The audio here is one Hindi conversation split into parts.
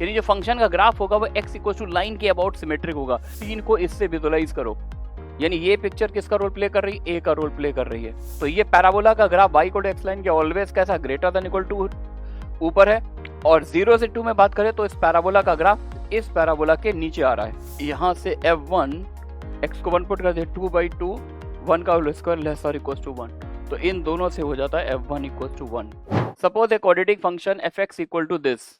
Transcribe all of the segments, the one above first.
यानी जो फंक्शन का ग्राफ होगा वो x इक्वल टू लाइन के अबाउट सिमेट्रिक होगा। सीन को इससे विजुअलाइज करो, यानी ये पिक्चर किसका रोल प्ले कर रही है, ए का रोल प्ले कर रही है। तो ये पैराबोला का graph y equal to x line के ऑलवेज कैसा, ग्रेटर देन इक्वल टू ऊपर है, और 0 से 2 में बात करें तो इस पैराबोला का ग्राफ इस पैराबोला के नीचे आ रहा है। यहाँ से f1 x को 1 पुट कर दे, 2/2 1 का होल स्क्वायर लेस और इक्वल टू 1, तो इन दोनों से हो जाता है f1 equal to 1। Suppose a quadratic function fx equal to this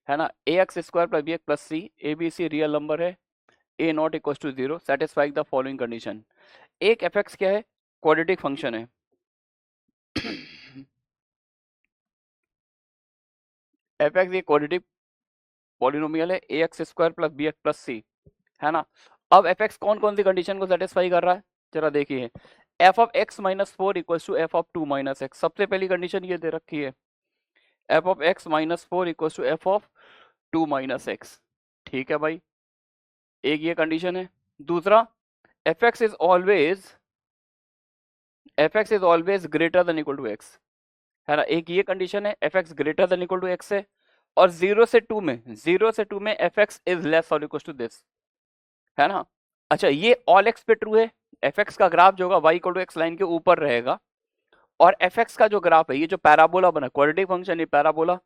है ना, ax square plus bx plus c, abc real number है, a not equal to 0, satisfying the following condition. एक fx क्या है, क्वाड्रेटिक फंक्शन है fx ये क्वाड्रेटिक पॉलिनोमियल है, ax square plus bx plus c है ना। अब fx कौन कौन सी कंडीशन को सेटिस्फाई कर रहा है, जरा देखिए। f of x minus 4 equal to f of 2 minus X, सबसे पहली कंडीशन ये दे रखी है, f of x minus 4 equal to f of 2 minus X. ठीक है भाई, एक ये कंडीशन है। दूसरा, fx is always greater than equal to x है ना, एक ये कंडीशन है, fx greater than equal to x है। और 0 से 2 में fx इज लेस और इक्वल टू दिस है ना। अच्छा, ये ऑल x पे ट्रू है, fx का ग्राफ जो होगा y equal to x line के ऊपर रहेगा, और fx का जो ग्राफ है, ये जो पैराबोला बना क्वाड्रेटिक फंक्शन, ये पैराबोला,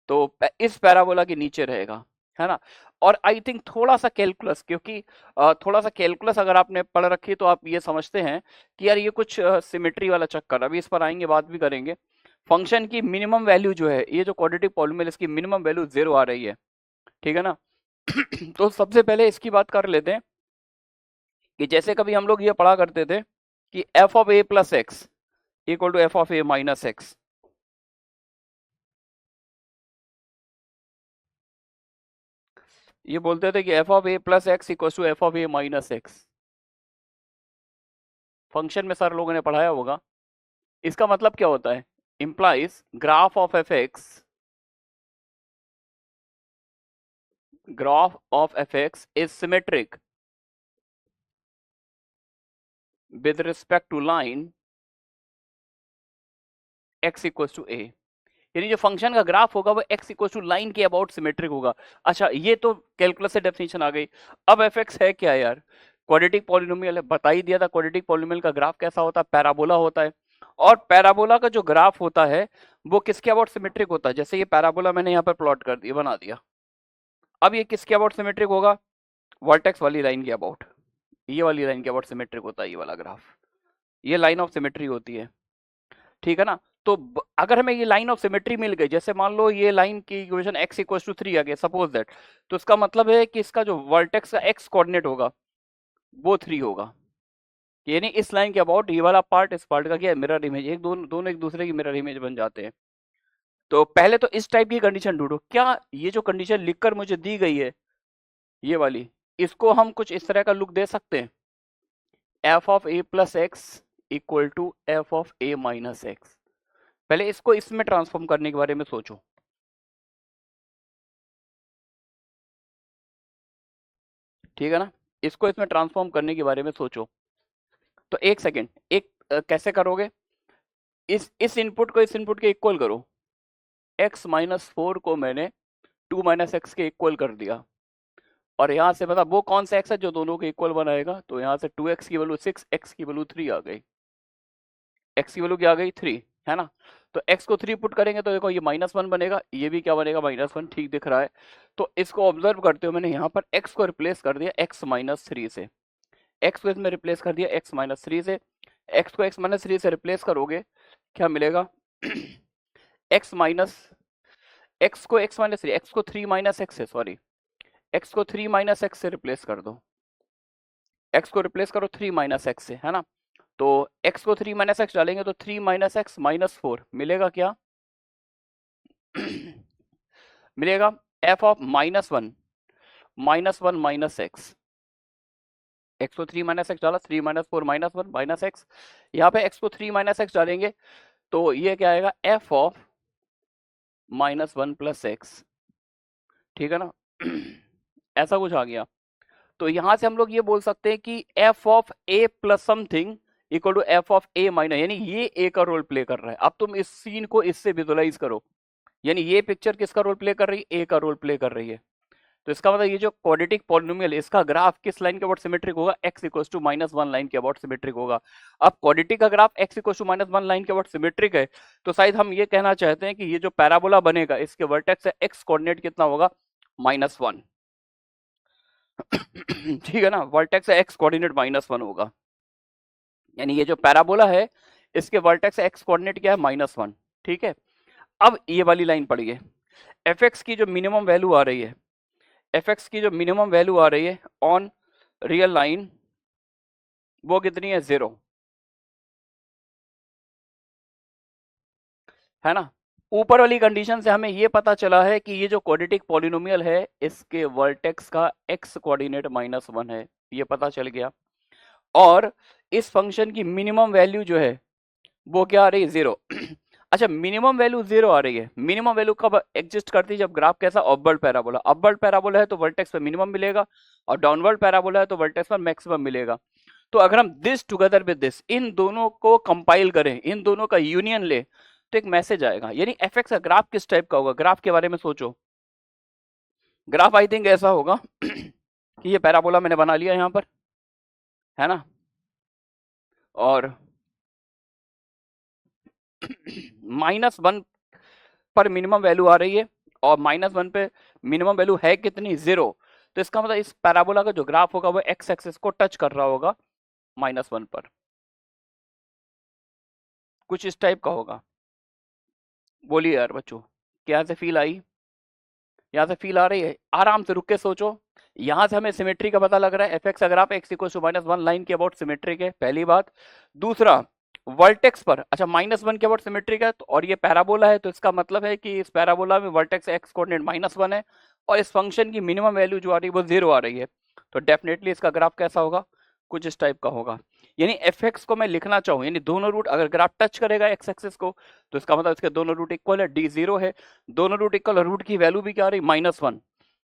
तो इस पैराबोला के नीचे रहेगा है ना। और आई थिंक थोड़ा सा कैलकुलस, क्योंकि थोड़ा सा कैलकुलस अगर आपने पढ़ रखी है तो आप ये समझते हैं कि यार ये कुछ सिमेट्री वाला चक्कर, अभी इस पर आएंगे, बात भी करेंगे। फंक्शन की मिनिमम वैल्यू जो है, ये जो क्वाड्रेटिक पॉलिनोमियल, इसकी मिनिमम वैल्यू 0 आ रही है, ठीक है ना तो सबसे पहले इसकी बात कर लेते हैं कि जैसे कभी हम लोग ये पढ़ा करते थे कि f of a plus X equal to f of a minus X, ये बोलते थे कि f of a plus X equal to f of a minus X, function में सर लोगों ने पढ़ाया होगा। इसका मतलब क्या होता है, implies graph of fx is symmetric with respect to line x equals to a, यानी जो फंक्शन का ग्राफ होगा वो x इक्वल टू लाइन के अबाउट सिमेट्रिक होगा। अच्छा, ये तो कैलकुलस से डेफिनेशन आ गई। अब fx है क्या यार, क्वाड्रेटिक पॉलिनोमियल है, बता ही दिया था क्वाड्रेटिक पॉलिनोमियल का ग्राफ कैसा होता है, पैराबोला होता है, और पैराबोला का जो ग्राफ होता है वो किसके अबाउट सिमेट्रिक होता है। जैसे ये पैराबोला मैंने यहाँ पर प्लॉट कर दिया, बना दिया, अब ये किसके अबाउट सिमेट्रिक होगा, वर्टेक्स वाली लाइन के अबाउट, ये वाली लाइन के अबाउट सिमेट्रिक होता है ये वाला ग्राफ, ये लाइन ऑफ सिमेट्री होती है, ठीक है ना। तो अगर हमें ये लाइन ऑफ सिमेट्री मिल गई, जैसे मान लो ये लाइन की इक्वेशन x इक्वल टू 3 आ गया, सपोज दैट, तो इसका मतलब है कि इसका जो वर्टेक्स का x कोऑर्डिनेट होगा वो 3 होगा, यानी इस लाइन के अबाउट ये वाला पार्ट इस पार्ट का क्या है, मिरर इमेज, एक दोनों एक दूसरे की मिरर इमेज बन जाते हैं। तो पहले तो इस टाइप की कंडीशन ढूंढो, क्या ये जो कंडीशन लिखकर मुझे दी गई है ये वाली, इसको हम कुछ इस तरह का लुक दे सकते हैं, f of a plus X equal to f of a minus X. पहले इसको इसमें ट्रांसफॉर्म करने के बारे में सोचो, ठीक है ना, इसको इसमें ट्रांसफॉर्म करने के बारे में सोचो। तो एक सेकेंड, कैसे करोगे, इस इनपुट को इस इनपुट के इक्वल करो, x माइनस 4 को मैंने 2 माइनस एक्स के इक्वल कर दिया, और यहाँ से मतलब वो कौन सा x है जो दोनों के इक्वल बनाएगा, तो यहाँ से 2x की वैल्यू 6, x की वैल्यू 3 आ गई, x की वैल्यू क्या आ गई 3 है ना। तो x को 3 पुट करेंगे तो देखो ये -1 बनेगा, ये भी क्या बनेगा -1, ठीक दिख रहा है। तो इसको ऑब्जर्व करते हो, मैंने यहाँ पर x को रिप्लेस कर दिया x माइनस 3 से, x को इसमें रिप्लेस कर दिया x माइनस 3 से, x को x माइनस 3 से रिप्लेस करोगे क्या मिलेगा x को x माइनस 3, x को 3 माइनस एक्स से, सॉरी x को 3 माइनस एक्स से रिप्लेस कर दो, x को रिप्लेस करो 3 माइनस एक्स से है ना। तो x को 3 माइनस एक्स डालेंगे तो 3 माइनस एक्स माइनस 4 मिलेगा, क्या मिलेगा f of -1 minus x, x को 3 माइनस एक्स डाला, 3 माइनस 4 -1 माइनस एक्स, यहाँ पे x को 3 माइनस एक्स डालेंगे तो ये क्या आएगा, f ऑफ -1 प्लस एक्स, ठीक है ना ऐसा कुछ आ गया। तो यहां से हम लोग ये बोल सकते हैं कि f of a plus something equal to f of a minus, यानी ये a का रोल प्ले कर रहा है। अब तुम इस सीन को इससे विजुअलाइज करो, यानी ये पिक्चर किसका रोल प्ले कर रही है, ए का रोल प्ले कर रही है। तो इसका मतलब ये जो क्वाड्रेटिक पॉलिनोमियल है इसका ग्राफ किस लाइन के अबाउट सिमेट्रिक होगा, x इक्वल्स टू -1 लाइन के अबाउट सिमेट्रिक होगा। अब क्वाड्रेटिक का graph x equals to -1 line के अबाउट सिमेट्रिक है, तो शायद हम ये कहना चाहते हैं कि ये जो पैराबोला बनेगा इसके वर्टेक्स से x कोऑर्डिनेट कितना होगा, -1। ठीक है ना, वर्टेक्स से x कोऑर्डिनेट -1 होगा। यानी ये जो पैराबोला है इसके वर्टेक्स से x कोऑर्डिनेट क्या है, -1। ठीक है, अब ये वाली लाइन पढ़िए, fx की जो मिनिमम वैल्यू आ रही है, fx की जो मिनिमम वैल्यू आ रही है ऑन रियल लाइन वो कितनी है, 0, है ना। ऊपर वाली कंडीशन से हमें ये पता चला है कि ये जो क्वाड्रेटिक पॉलिनोमियल है इसके वर्टेक्स का x कोऑर्डिनेट -1 है, ये पता चल गया। और इस फंक्शन की मिनिमम वैल्यू जो है वो क्या आ रही है, 0। अच्छा, मिनिमम वैल्यू 0 आ रही है, मिनिमम वैल्यू कब एग्जिस्ट करती है, जब ग्राफ कैसा, अपवर्ड पैराबोला। अपवर्ड पैराबोला है तो वर्टेक्स पे मिनिमम मिलेगा, और डाउनवर्ड पैराबोला है तो वर्टेक्स पर मैक्सिमम मिलेगा। तो अगर हम दिस टुगेदर विद दिस, इन दोनों को कंपाइल करें, इन दोनों का यूनियन ले, तो एक मैसेज आएगा। यानी एफएक्स का ग्राफ किस टाइप का होगा, ग्राफ के बारे में सोचो। ग्राफ आई थिंक ऐसा होगा कि ये पैराबोला मैंने बना लिया यहाँ पर, है ना, और -1 पर मिनिमम वैल्यू आ रही है, और -1 पे मिनिमम वैल्यू है कितनी, 0। तो इसका मतलब इस पैराबोला का जो ग्राफ होगा वो एक्स एक्सिस को टच कर रहा होगा -1 पर, कुछ इस टाइप का होगा। बोलिए यार बच्चों, क्या से फील आई, यहाँ से फील आ रही है, आराम से रुक के सोचो। यहाँ से हमें सिमेट्री का पता लग रहा है, एफ एक्स अगर आप एक्स इक्वल टू -1 लाइन के अबाउट सिमेट्रिक है, पहली बात। दूसरा, वर्टेक्स पर, अच्छा -1 के अबाउट सिमेट्रिक है, तो और ये पैराबोला है, तो इसका मतलब है कि इस पैराबोला में वर्टेक्स एक्स कोऑर्डिनेट -1 है, और इस फंक्शन की मिनिमम वैल्यू जो आ रही है वो 0 आ रही है। तो डेफिनेटली इसका ग्राफ कैसा होगा, कुछ इस टाइप का होगा। यानी एफ एक्स को मैं लिखना चाहूँ, यानी दोनों रूट अगर ग्राफ टच करेगा एक्स एक्सिस को, तो इसका मतलब इसके दोनों रूट इक्वल है, डी 0 है, दोनों रूट इक्वल, रूट की वैल्यू भी क्या आ रही, -1।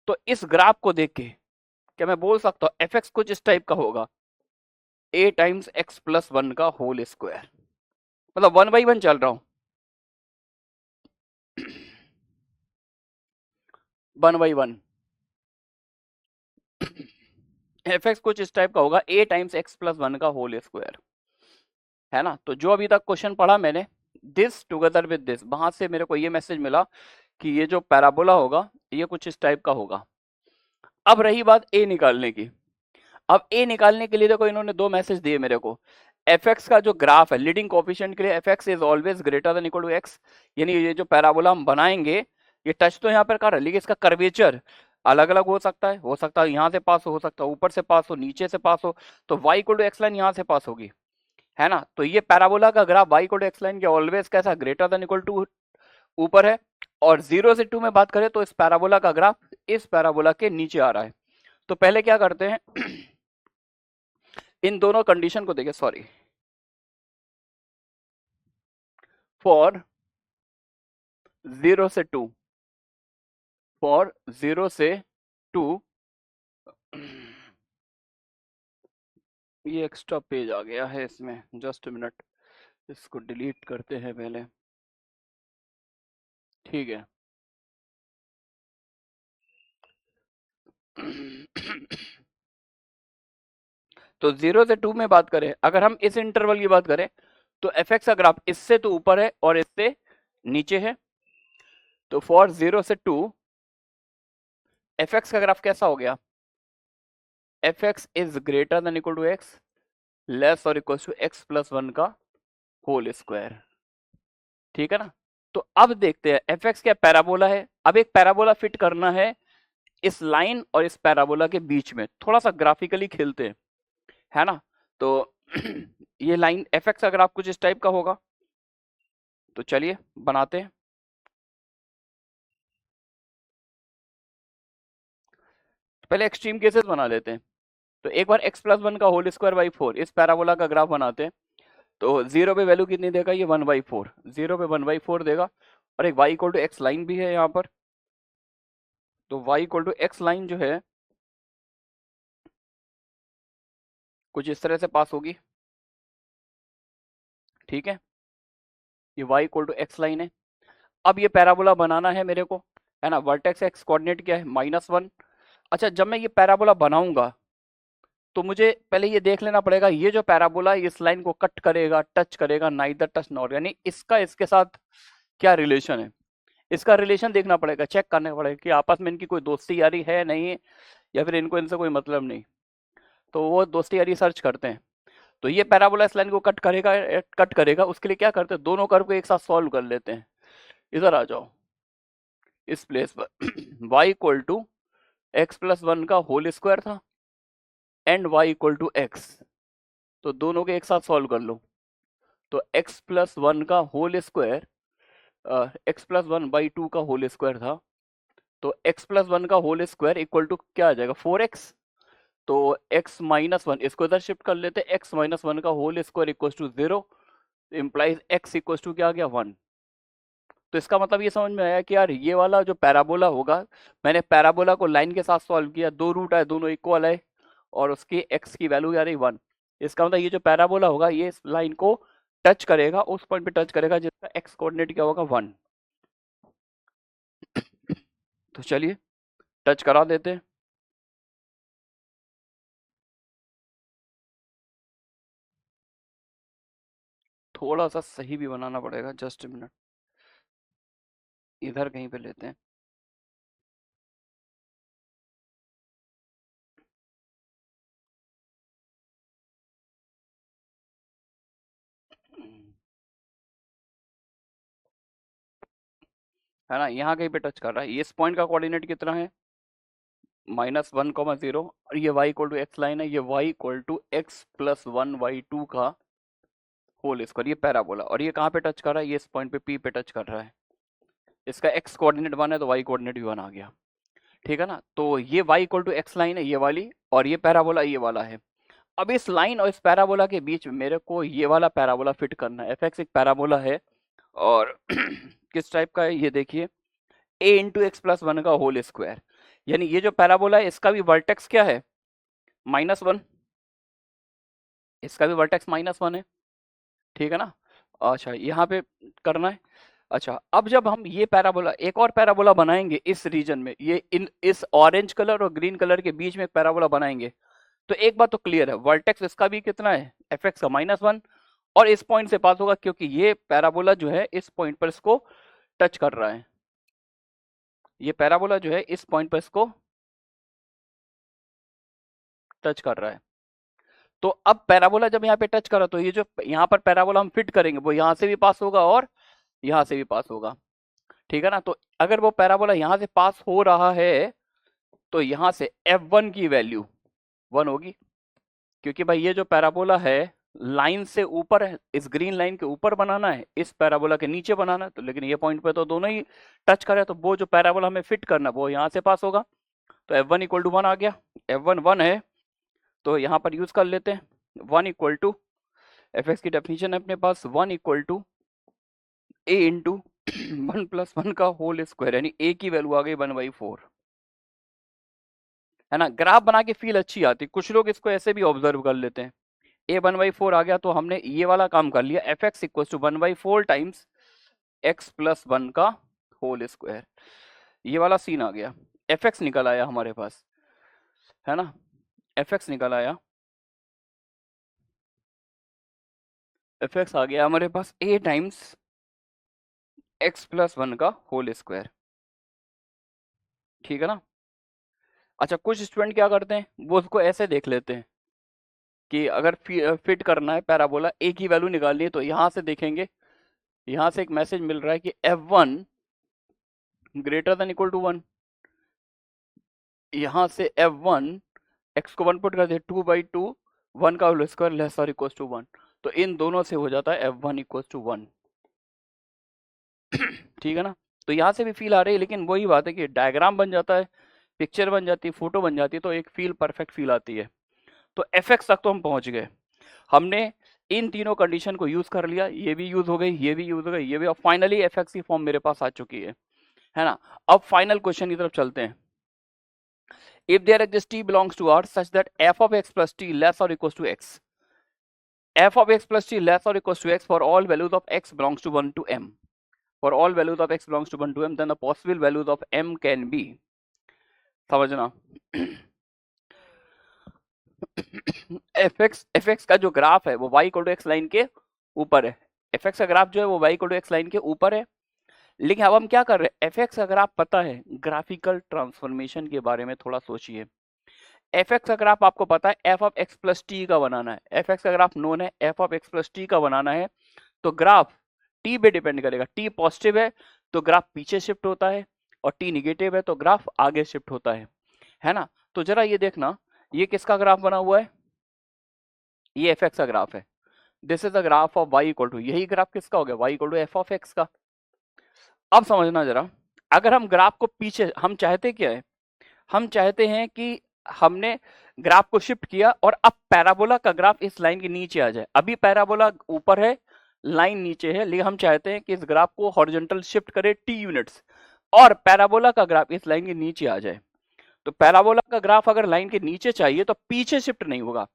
तो इस ग्राफ को देख के क्या मैं बोल सकता हूँ एफ एक्स कुछ इस टाइप का होगा, a टाइम्स एक्स प्लस 1 का होल स्क्वायर, मतलब 1/1 चल रहा हूं, 1/1। एफ एक्स कुछ इस टाइप का होगा, a टाइम्स एक्स प्लस 1 का होल स्क्वायर, है ना। तो जो अभी तक क्वेश्चन पढ़ा मैंने, दिस टुगेदर विद दिस, वहां से मेरे को ये मैसेज मिला कि ये जो पैराबोला होगा ये कुछ इस टाइप का होगा। अब रही बात a निकालने की। अब a निकालने के लिए देखो इन्होंने दो मैसेज दिए मेरे को। एफ एक्स का जो ग्राफ है, लीडिंग कोफिशिएंट के लिए f x is always greater than equal to x, यानी ये जो पैराबोला हम बनाएंगे, ये टच तो यहाँ पर कर रहा है, लेकिन इसका कर्वेचर अलग अलग हो सकता है यहाँ से पास हो सकता है ऊपर से पास हो, नीचे से पास हो। तो y equal to x line यहाँ से पास होगी, है ना। तो ये पैराबोला का graph y equal to x line के ऑलवेज कैसा, ग्रेटर देन इक्वल टू ऊपर है। और 0 से 2 में बात करें तो इस पैराबोला का ग्राफ इस पैराबोला के नीचे आ रहा है। तो पहले क्या करते हैं इन दोनों कंडीशन को देखिए, सॉरी, फॉर 0 से 2, फॉर 0 से 2, ये एक्स्ट्रा पेज आ गया है इसमें, जस्ट मिनट, इसको डिलीट करते हैं पहले, ठीक है। तो 0 से 2 में बात करें, अगर हम इस इंटरवल की बात करें, तो एफ एक्स का ग्राफ इससे तो ऊपर है और इससे नीचे है। तो फॉर 0 से 2 एफ एक्स का ग्राफ कैसा हो गया, f x is greater than equal to x, less और इक्वल टू एक्स प्लस 1 का होल स्क्वायर, ठीक है ना। तो अब देखते हैं एफ एक्स क्या पैराबोला है, अब एक पैराबोला फिट करना है इस लाइन और इस पैराबोला के बीच में, थोड़ा सा ग्राफिकली खेलते हैं, है ना। तो ये लाइन एफ एक्स का ग्राफ कुछ इस टाइप का होगा, तो चलिए बनाते हैं। पहले एक्सट्रीम केसेस बना लेते हैं। तो एक बार x प्लस 1 का होल स्क्वायर बाई 4 इस पैराबोला का ग्राफ बनाते हैं। तो 0 पे वैल्यू कितनी देगा, ये 1/4, 0 पे 1/4 देगा। और एक y equal to x line भी है यहाँ पर, तो y equal to x line जो है कुछ इस तरह से पास होगी, ठीक है। ये y equal to x line है। अब ये पैराबोला बनाना है मेरे को, है ना। वर्टेक्स एक्स कोऑर्डिनेट क्या है, -1। अच्छा, जब मैं ये पैराबोला बनाऊंगा तो मुझे पहले ये देख लेना पड़ेगा, ये जो पैराबोला इस लाइन को कट करेगा, टच करेगा, नाइदर टच नॉर, यानी इसका इसके साथ क्या रिलेशन है, इसका रिलेशन देखना पड़ेगा, चेक करना पड़ेगा कि आपस में इनकी कोई दोस्ती यारी है नहीं, या फिर इनको इनसे कोई मतलब नहीं। तो वो दोस्ती यारी सर्च करते हैं। तो ये पैराबोला इस लाइन को कट करेगा, उसके लिए क्या करते हैं, दोनों कर्व को एक साथ सॉल्व कर लेते हैं। इधर आ जाओ इस प्लेस पर y equal to x plus one का होल स्क्वायर था and y equal to x, तो दोनों के एक साथ सॉल्व कर लो। तो x प्लस वन का whole square, x plus one by two का होल स्क्वायर था, तो x प्लस वन का होल स्क्वायर इक्वल टू क्या आ जाएगा, 4x। तो x माइनस वन, इसको इधर शिफ्ट कर लेते हैं, x माइनस वन का whole square equal to 0, implies x equal to क्या आ गया, 1। तो इसका मतलब ये समझ में आया कि यार ये वाला जो पैराबोला होगा, मैंने पैराबोला को लाइन के साथ सॉल्व किया, दो रूट आए, दोनों इक्वल है, और उसकी x की वैल्यू आ रही 1। इसका मतलब ये जो पैराबोला होगा ये इस लाइन को टच करेगा, उस पॉइंट पे टच करेगा जिसका x कोऑर्डिनेट क्या होगा, 1। तो चलिए टच करा देते हैं। थोड़ा सा सही भी बनाना पड़ेगा, जस्ट मिनट, इधर कहीं पे लेते हैं। है ना, यहाँ कहीं पे टच कर रहा है, ये इस पॉइंट का कोऑर्डिनेट कितना है, -1,0, और ये y equal to x line है, ये y equal to x plus one y two का होल स्क्वायर, ये पैराबोला, और ये कहाँ पे टच कर रहा है, ये इस पॉइंट पे P पे टच कर रहा है। इसका x कोऑर्डिनेट 1 है तो y कोऑर्डिनेट भी 1 आ गया, ठीक है ना। तो ये y equal to x line है ये वाली, और ये पैराबोला ये वाला है। अब इस लाइन और इस पैराबोला के बीच में मेरे को ये वाला पैराबोला फिट करना है। fx एक पैराबोला है, और किस टाइप का है ये देखिए, a into x plus one का होल स्क्वायर, यानी ये जो पैराबोला है इसका भी वर्टेक्स क्या है, -1, इसका भी वर्टेक्स -1 है, ठीक है ना। अच्छा, यहाँ पे करना है। अच्छा, अब जब हम ये पैराबोला, एक और पैराबोला बनाएंगे इस रीजन में, ये इस ऑरेंज कलर और ग्रीन कलर के बीच में एक पैराबोला बनाएंगे, तो एक बात तो क्लियर है, वर्टेक्स इसका भी कितना है, fx का -1, और इस पॉइंट से पास होगा क्योंकि ये पैराबोला जो है इस पॉइंट पर इसको टच कर रहा है, ये पैराबोला जो है इस पॉइंट पर इसको टच कर रहा है। तो अब पैराबोला जब यहाँ पे टच करा तो ये जो यहाँ पर पैराबोला हम फिट करेंगे वो यहाँ से भी पास होगा और यहाँ से भी पास होगा, ठीक है ना। तो अगर वो पैराबोला यहाँ से पास हो रहा है तो यहाँ से f1 की वैल्यू 1 होगी, क्योंकि भाई ये जो पैराबोला है लाइन से ऊपर है, इस ग्रीन लाइन के ऊपर बनाना है, इस पैराबोला के नीचे बनाना है, तो लेकिन ये पॉइंट पे तो दोनों ही टच करे, तो वो जो पैराबोला हमें फिट करना वो यहाँ से पास होगा, तो f1 इक्वल टू 1 आ गया। f1 1 है तो यहाँ पर यूज कर लेते हैं, 1 इक्वल टू fx की डेफिनेशन है अपने पास, 1 equal to a into 1 plus 1 का होल स्क्वायर, यानी a की वैल्यू आ गई 1/4, है ना। ग्राफ बना के फील अच्छी आती, कुछ लोग इसको ऐसे भी ऑब्जर्व कर लेते हैं। a 1/4 आ गया तो हमने ये वाला काम कर लिया, fx equal to 1/4 times x plus 1 का होल स्क्वायर, ये वाला सीन आ गया, fx निकल आया हमारे पास, है ना, fx निकल आया, fx आ गया हमारे पास a टाइम्स x प्लस 1 का होल स्क्वायर, ठीक है ना। अच्छा, कुछ स्टूडेंट क्या करते हैं, वो उसको ऐसे देख लेते हैं कि अगर फिट करना है पैराबोला, a की वैल्यू निकालनी है, तो यहाँ से देखेंगे, यहाँ से एक मैसेज मिल रहा है कि f1 greater than equal to 1, यहाँ से f1 x को 1 पुट कर दे, 2/2 1 का होल स्क्वायर लेस और इक्वल टू 1, तो इन दोनों से हो जाता है f1 इक्वल टू 1, ठीक है ना। तो यहाँ से भी फील आ रही है, लेकिन वही बात है कि डायग्राम बन जाता है, पिक्चर बन जाती है, फोटो बन जाती है, तो एक फील परफेक्ट फील आती है। तो fx तक तो हम पहुंच गए, हमने इन तीनों कंडीशन को यूज कर लिया, ये भी यूज हो गई, ये भी यूज हो गई, ये भी, और फाइनली fx की फॉर्म मेरे पास आ चुकी है ना। अब फाइनल क्वेश्चन की तरफ चलते हैं। If there exists t belongs to R such that f of x plus t less or equals to x, f of x plus t less or equals to x for all values of x belongs to 1 to m, for all values of x belongs to 1 to m then the possible values of m can be, समझना। एफ एक्स का जो ग्राफ है वो y equal to x line के ऊपर है, एफ एक्स का ग्राफ जो है वो y equal to x line के ऊपर है। लेकिन अब हम क्या कर रहे हैं, एफ एक्स अगर आप पता है ग्राफिकल ट्रांसफॉर्मेशन के बारे में थोड़ा सोचिए। एफ एक्स का ग्राफ आपको पता है F of x plus t का बनाना है, एफ एक्स का ग्राफ नोन है F of x plus t का बनाना है, तो ग्राफ टी पे डिपेंड करेगा। टी पॉजिटिव है तो ग्राफ पीछे शिफ्ट होता है, और टी निगेटिव है तो ग्राफ आगे शिफ्ट होता है ना। तो जरा ये देखना, ये किसका ग्राफ बना हुआ है, ये एफ एक्स का ग्राफ है। This is the graph of y equal to, यही ग्राफ किसका हो गया, y equal to f of x का। अब समझना जरा, अगर हम ग्राफ को पीछे, हम चाहते क्या है, हम चाहते हैं कि हमने ग्राफ को शिफ्ट किया और अब पैराबोला का ग्राफ इस लाइन के नीचे आ जाए। अभी पैराबोला ऊपर है, लाइन नीचे है, लेकिन हम चाहते हैं कि इस ग्राफ को हॉरिजॉन्टल शिफ्ट करे t यूनिट्स और पैराबोला का ग्राफ इस लाइन के नीचे आ जाए। तो पैराबोला का ग्राफ अगर लाइन के नीचे चाहिए तो पीछे शिफ्ट नहीं होगा।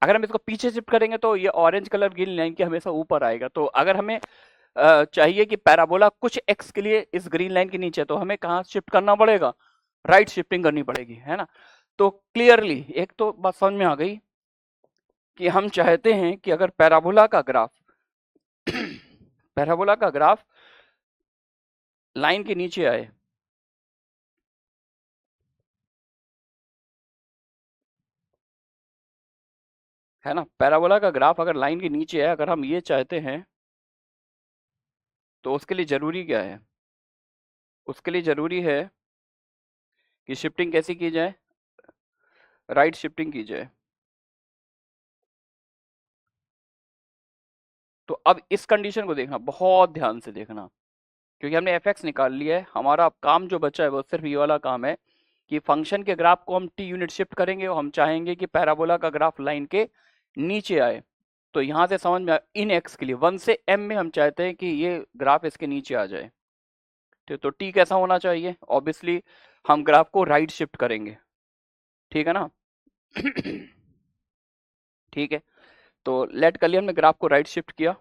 अगर हम इसको पीछे शिफ्ट करेंगे तो ये ऑरेंज कलर ग्रीन लाइन के हमेशा ऊपर आएगा। तो अगर हमें चाहिए कि पैराबोला कुछ x के लिए इस ग्रीन लाइन के नीचे, तो हमें कहाँ शिफ्ट करना पड़ेगा, राइट शिफ्टिंग करनी पड़ेगी, है ना। तो क्लियरली एक तो बात समझ में आ गई कि हम चाहते हैं कि अगर पैराबोला का ग्राफ पैराबोला का ग्राफ लाइन के नीचे आए, है ना, पैराबोला का ग्राफ अगर लाइन के नीचे है, अगर हम ये चाहते हैं तो उसके लिए जरूरी क्या है, उसके लिए जरूरी है कि शिफ्टिंग कैसी की जाए, राइट शिफ्टिंग की जाए। तो अब इस कंडीशन को देखना, बहुत ध्यान से देखना, क्योंकि हमने एफ एक्स निकाल लिया है। हमारा काम जो बचा है वो सिर्फ ये वाला काम है कि फंक्शन के ग्राफ को हम टी यूनिट शिफ्ट करेंगे और हम चाहेंगे कि पैराबोला का ग्राफ लाइन के नीचे आए। तो यहाँ से समझ में इन एक्स के लिए 1 से m में हम चाहते हैं कि ये ग्राफ इसके नीचे आ जाए। तो टी कैसा होना चाहिए, ऑब्वियसली हम ग्राफ को राइट शिफ्ट करेंगे, ठीक है ना। ठीक है, तो लेट कर लिया हमने ग्राफ को राइट शिफ्ट किया।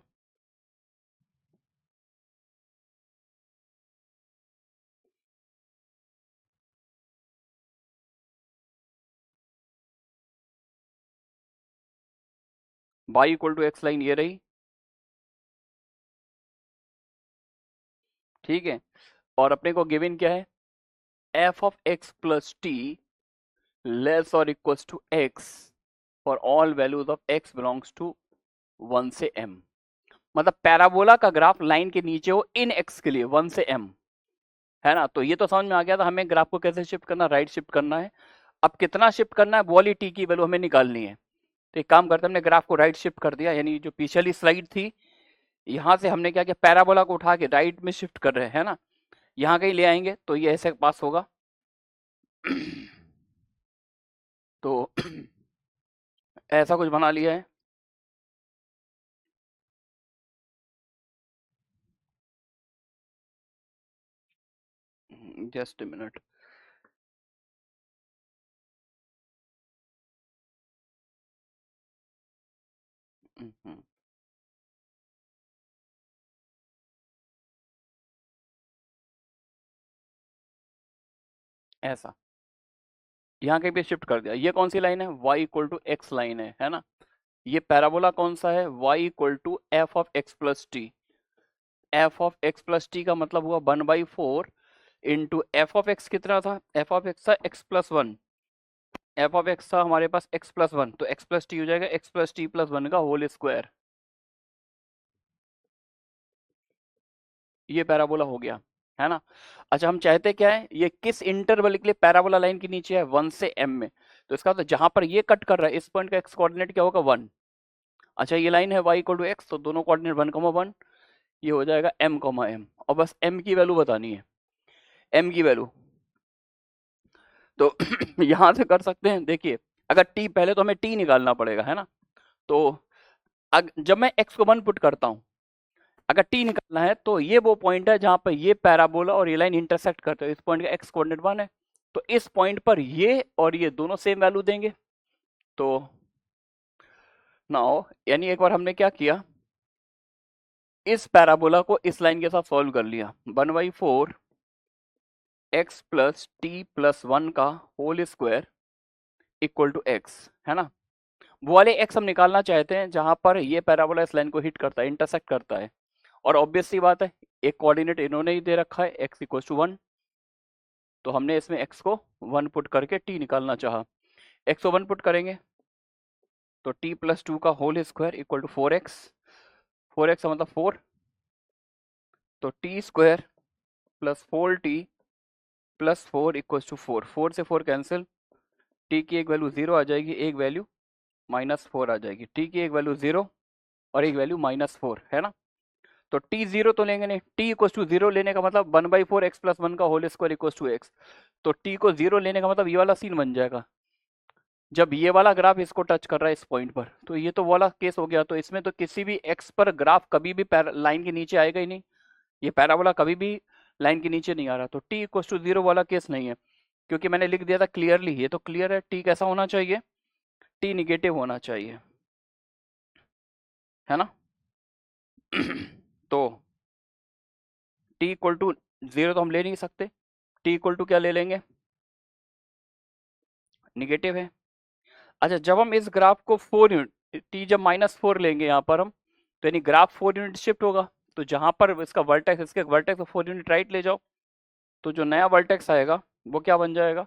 y equal to x line ये रही, ठीक है। और अपने को गिवन क्या है, f of x plus t less और equals to x for all values of x belongs to 1 से m। मतलब पैराबोला का ग्राफ लाइन के नीचे हो इन x के लिए 1 से m, है ना। तो ये तो समझ में आ गया था हमें ग्राफ को कैसे शिफ्ट करना, राइट शिफ्ट करना है। अब कितना शिफ्ट करना है, वाली टी की वैल्यू हमें निकालनी है। तो एक काम करते हैं, हमने ग्राफ को राइट शिफ्ट कर दिया, यानी जो पिछली स्लाइड थी यहाँ से हमने क्या किया, पैराबोला को उठा के राइट में शिफ्ट कर रहे हैं, है ना। यहाँ कहीं ले आएंगे तो ये ऐसे पास होगा। तो ऐसा कुछ बना लिया है। जस्ट ए मिनट, ऐसा यहाँ कहीं पे शिफ्ट कर दिया। ये कौन सी लाइन है, y equal to x line है ना। ये पैराबोला कौन सा है, y equal to f of x plus t. F of x plus t का मतलब हुआ 1/4 इंटू एफ ऑफ एक्स कितना था, एफ ऑफ एक्स था x plus one, F of x था हमारे पास एक्स प्लस वन, तो एक्स प्लस टी हो जाएगा x plus T plus one का होल स्क्वायर। ये पैराबोला हो गया, है ना। अच्छा हम चाहते क्या है, ये किस इंटरवल के लिए पैराबोला लाइन के नीचे है, 1 से m में। तो इसका मतलब जहां पर ये कट कर रहा है इस पॉइंट का एक्स कोऑर्डिनेट क्या होगा, 1। अच्छा ये लाइन है y इक्वल टू एक्स, तो दोनों कोऑर्डिनेट 1,1, ये हो जाएगा m,m। और बस m की वैल्यू बतानी है, m की वैल्यू। तो यहां से कर सकते हैं, देखिए अगर t, पहले तो हमें t निकालना पड़ेगा, है ना। तो जब मैं x को 1 पुट करता हूं, अगर t निकालना है तो ये वो पॉइंट है जहां पर ये पैराबोला और ये लाइन इंटरसेक्ट करते हैं। इस पॉइंट का x कोऑर्डिनेट 1 है, तो इस पॉइंट पर ये और ये दोनों सेम वैल्यू देंगे। तो नाउ यानी एक बार हमने क्या किया, इस पैराबोला को इस लाइन के साथ सॉल्व कर लिया, 1/4 x प्लस टी प्लस 1 का whole square equal to x, है ना। वो वाले x हम निकालना चाहते हैं जहां पर ये पैराबोला इस लाइन को हिट करता है, इंटरसेक्ट करता है। और ऑब्वियस सी बात है, एक कोऑर्डिनेट इन्होंने ही दे रखा है x इक्वल टू 1, तो हमने इसमें x को 1 पुट करके t निकालना चाहा। x को 1 पुट करेंगे तो t प्लस 2 का whole square equal to 4x, 4x का मतलब 4, तो t square plus 4t plus 4 equal to 4, 4 से 4 कैंसिल, t की एक वैल्यू 0 आ जाएगी, एक वैल्यू -4 आ जाएगी। t की एक वैल्यू 0 और एक वैल्यू -4, है ना। तो t 0 तो लेंगे नहीं, t इक्वल टू 0 लेने का मतलब 1/4 x प्लस 1 का whole square equal to x, तो t को 0 लेने का मतलब ये वाला सीन बन जाएगा, जब ये वाला ग्राफ इसको टच कर रहा है इस पॉइंट पर, तो ये तो वाला केस हो गया। तो इसमें तो किसी भी x पर ग्राफ कभी भी लाइन के नीचे आएगा ही नहीं, ये पैराबोला कभी भी लाइन के नीचे नहीं आ रहा, तो t इक्वल टू 0 वाला केस नहीं है, क्योंकि मैंने लिख दिया था क्लियरली, ये तो क्लियर है, t कैसा होना चाहिए, t निगेटिव होना चाहिए, है ना। तो t इक्वल टू 0 तो हम ले नहीं सकते, t इक्वल टू क्या ले लेंगे, निगेटिव है। अच्छा, जब हम इस ग्राफ को 4 यूनिट, t जब -4 लेंगे यहाँ पर हम, तो यानी ग्राफ 4 यूनिट शिफ्ट होगा, तो जहां पर इसका वर्टेक्स, इसके वर्टेक्स 4 यूनिट राइट ले जाओ, तो जो नया वर्टेक्स आएगा वो क्या बन जाएगा,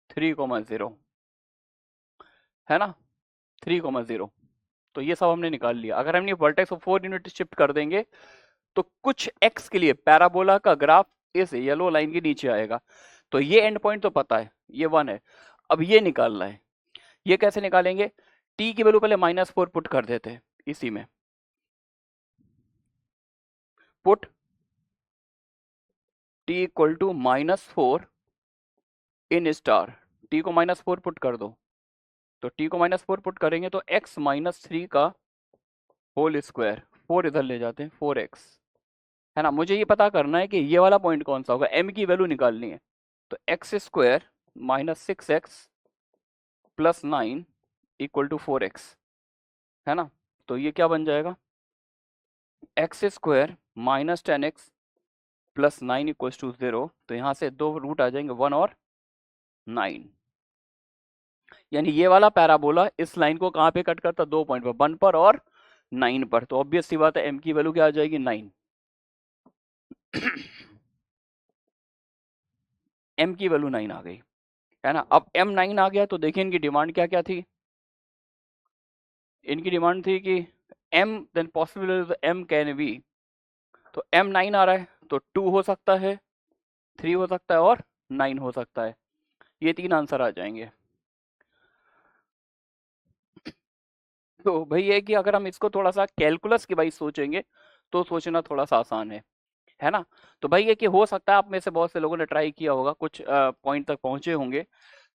3,0, है ना, 3,0। तो ये सब हमने निकाल लिया। अगर हम ये वर्टेक्स को 4 यूनिट शिफ्ट कर देंगे तो कुछ x के लिए पैराबोला का ग्राफ इस येलो लाइन के नीचे आएगा। तो ये एंड पॉइंट तो पता है, ये 1 है। अब ये निकालना है, ये कैसे निकालेंगे, t की वैल्यू पहले -4 पुट कर देते हैं इसी में, put t equal to -4 in star, t को -4 पुट कर दो, तो t को -4 पुट करेंगे तो x -3 का होल स्क्वायर, 4 इधर ले जाते हैं, 4x, है ना। मुझे ये पता करना है कि ये वाला पॉइंट कौन सा होगा, m की वैल्यू निकालनी है, तो x square -6x plus 9 equal to 4x, है ना। तो ये क्या बन जाएगा, x square -10x plus 9 equal to 0, तो यहाँ से दो रूट आ जाएंगे, 1 और 9, यानी ये वाला पैराबोला इस लाइन को कहाँ पे कट करता, 2 पॉइंट पर, 1 पर और 9 पर। तो ऑब्वियस सी बात है m की वैल्यू क्या आ जाएगी, 9। m की वैल्यू 9 आ गई, है ना। अब m 9 आ गया तो देखिए इनकी डिमांड क्या क्या थी, इनकी डिमांड थी कि m then possible m can be, तो m 9 आ रहा है तो 2 हो सकता है, 3 हो सकता है और 9 हो सकता है, ये 3 आंसर आ जाएंगे। तो भाई ये कि अगर हम इसको थोड़ा सा कैलकुलस के भाई सोचेंगे तो सोचना थोड़ा सा आसान है ना। तो भाई ये कि हो सकता है आप में से बहुत से लोगों ने ट्राई किया होगा, कुछ पॉइंट तक पहुंचे होंगे,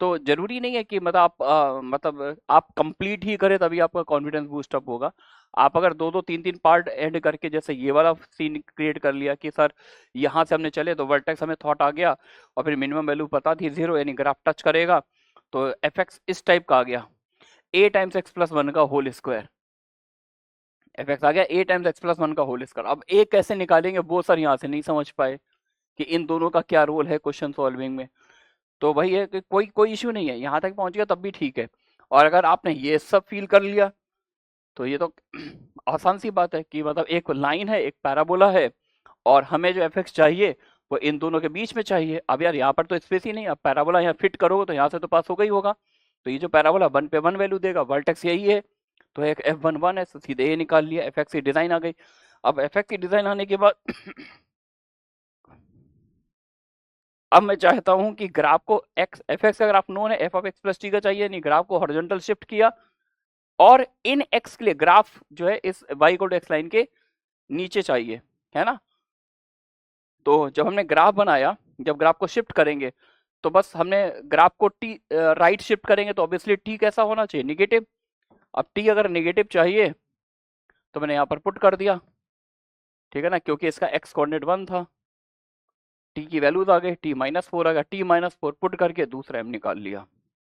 तो जरूरी नहीं है कि मतलब आप मतलब आप कंप्लीट ही करें तभी आपका कॉन्फिडेंस बूस्ट अप होगा। आप अगर 2-2 3-3 पार्ट ऐड करके, जैसे ये वाला सीन क्रिएट कर लिया कि सर यहाँ से हमने चले तो वर्टेक्स हमें थॉट आ गया और फिर मिनिमम वैल्यू पता थी 0, यानी ग्राफ टच करेगा, तो एफ एक्स इस टाइप का आ गया, a टाइम्स एक्स प्लस 1 का होल स्क्वायर, एफ एक्स आ गया a टाइम्स एक्स प्लस 1 का होल स्क्वायर। अब a कैसे निकालेंगे वो सर यहाँ से नहीं समझ पाए कि इन दोनों का क्या रोल है क्वेश्चन सॉल्विंग में। तो भाई ये कोई कोई इश्यू नहीं है, यहाँ तक पहुंच गया तब भी ठीक है। और अगर आपने ये सब फील कर लिया तो ये तो आसान सी बात है कि मतलब एक लाइन है, एक पैराबोला है, और हमें जो एफ एक्स चाहिए वो इन दोनों के बीच में चाहिए। अब यार यहाँ पर तो स्पेस ही नहीं, अब पैराबोला यहाँ फिट करोगे तो यहाँ से तो पास होगा ही होगा, तो ये जो पैराबोला 1 पे 1 वैल्यू देगा, वर्टेक्स यही है, तो एक f1 है, तो सीधे ये निकाल लिया, एफ एक्स की डिजाइन आ गई। अब एफ एक्स की डिजाइन आने के बाद अब मैं चाहता हूं कि ग्राफ को एक्स, एफ एक्स का ग्राफ नोन है, F of x plus t का चाहिए, नहीं ग्राफ को हॉरिजॉन्टल शिफ्ट किया और इन एक्स के लिए ग्राफ जो है इस वाई को एक्स लाइन के नीचे चाहिए, है ना। तो जब हमने ग्राफ बनाया, जब ग्राफ को शिफ्ट करेंगे तो बस हमने ग्राफ को टी राइट शिफ्ट करेंगे, तो ऑब्वियसली टी कैसा होना चाहिए, निगेटिव। अब टी अगर निगेटिव चाहिए तो मैंने यहाँ पर पुट कर दिया, ठीक है ना, क्योंकि इसका एक्स कोऑर्डिनेट 1 था, टी की वैल्यूज आ गई, t -4 आ गया, t -4 पुट करके दूसरा m निकाल लिया।